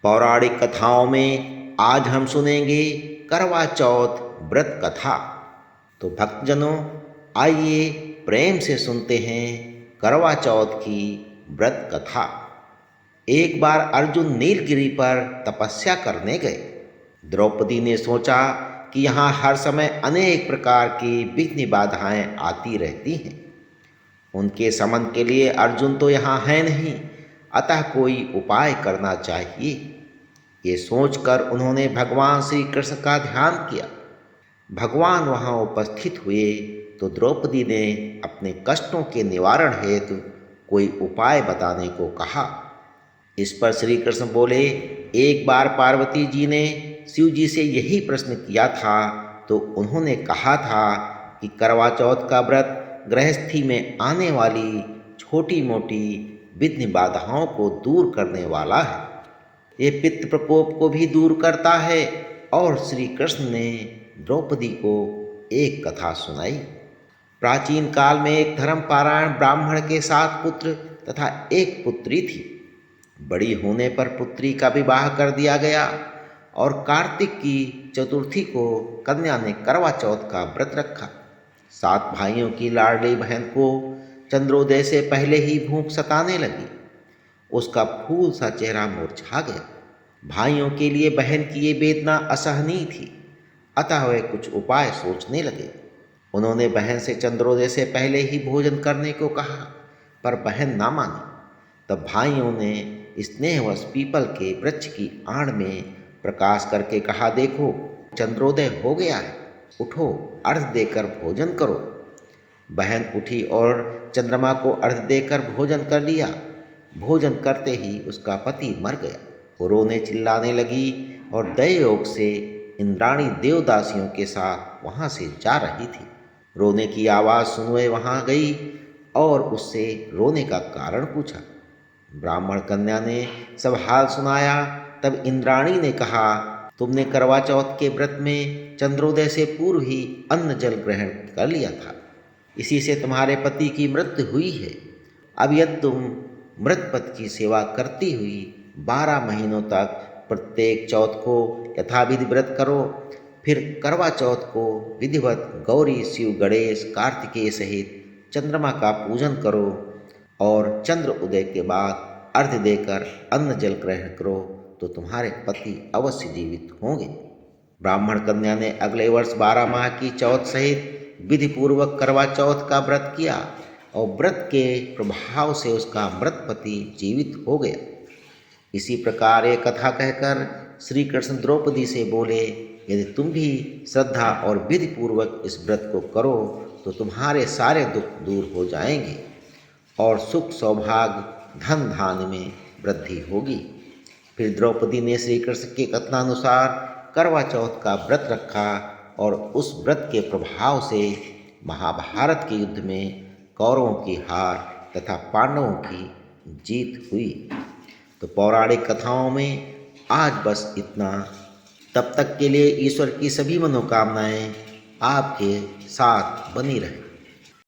पौराणिक कथाओं में आज हम सुनेंगे करवा चौथ व्रत कथा। तो भक्तजनों, आइए प्रेम से सुनते हैं करवा चौथ की व्रत कथा। एक बार अर्जुन नीलगिरी पर तपस्या करने गए। द्रौपदी ने सोचा कि यहाँ हर समय अनेक प्रकार की विघ्न बाधाएं आती रहती हैं। उनके शमन के लिए अर्जुन तो यहाँ है नहीं, अतः कोई उपाय करना चाहिए। ये सोचकर उन्होंने भगवान श्री कृष्ण का ध्यान किया। भगवान वहाँ उपस्थित हुए तो द्रौपदी ने अपने कष्टों के निवारण हेतु कोई उपाय बताने को कहा। इस पर श्री कृष्ण बोले, एक बार पार्वती जी ने शिव जी से यही प्रश्न किया था तो उन्होंने कहा था कि करवा चौथ का व्रत गृहस्थी में आने वाली छोटी मोटी विघ्न बाधाओं को दूर करने वाला है। ये पित्त प्रकोप को भी दूर करता है। और श्री कृष्ण ने द्रौपदी को एक कथा सुनाई। प्राचीन काल में एक धर्मपरायण ब्राह्मण के 7 पुत्र तथा एक पुत्री थी। बड़ी होने पर पुत्री का विवाह कर दिया गया और कार्तिक की चतुर्थी को कन्या ने करवा चौथ का व्रत रखा। 7 भाइयों की लाडली बहन को चंद्रोदय से पहले ही भूख सताने लगी। उसका फूल सा चेहरा मुरझा गया। भाइयों के लिए बहन की ये वेदना असहनीय थी, अतः वे कुछ उपाय सोचने लगे। उन्होंने बहन से चंद्रोदय से पहले ही भोजन करने को कहा, पर बहन ना मानी। तब भाइयों ने स्नेहवश पीपल के वृक्ष की आड़ में प्रकाश करके कहा, देखो चंद्रोदय हो गया है, उठो अर्घ्य देकर भोजन करो। बहन उठी और चंद्रमा को अर्घ्य देकर भोजन कर लिया। भोजन करते ही उसका पति मर गया। वो रोने चिल्लाने लगी और दयोग से इंद्राणी देवदासियों के साथ वहाँ से जा रही थी। रोने की आवाज़ सुन वे वहाँ गई और उससे रोने का कारण पूछा। ब्राह्मण कन्या ने सब हाल सुनाया। तब इंद्राणी ने कहा, तुमने करवा चौथ के व्रत में चंद्रोदय से पूर्व ही अन्न जल ग्रहण कर लिया था, इसी से तुम्हारे पति की मृत्यु हुई है। अब यदि तुम मृत पति की सेवा करती हुई 12 महीनों तक प्रत्येक चौथ को यथाविधि व्रत करो, फिर करवा चौथ को विधिवत गौरी, शिव, गणेश, कार्तिकेय सहित चंद्रमा का पूजन करो और चंद्र उदय के बाद अर्घ्य देकर अन्न जल ग्रहण करो तो तुम्हारे पति अवश्य जीवित होंगे। ब्राह्मण कन्या ने अगले वर्ष 12 माह की चौथ सहित विधि पूर्वक करवा चौथ का व्रत किया और व्रत के प्रभाव से उसका मृत पति जीवित हो गया। इसी प्रकार एक कथा कहकर श्री कृष्ण द्रौपदी से बोले, यदि तुम भी श्रद्धा और विधि पूर्वक इस व्रत को करो तो तुम्हारे सारे दुख दूर हो जाएंगे और सुख, सौभाग्य, धन धान्य में वृद्धि होगी। फिर द्रौपदी ने श्री कृष्ण के कथनानुसार करवा चौथ का व्रत रखा और उस व्रत के प्रभाव से महाभारत के युद्ध में कौरवों की हार तथा पांडवों की जीत हुई। तो पौराणिक कथाओं में आज बस इतना। तब तक के लिए ईश्वर की सभी मनोकामनाएं आपके साथ बनी रहे।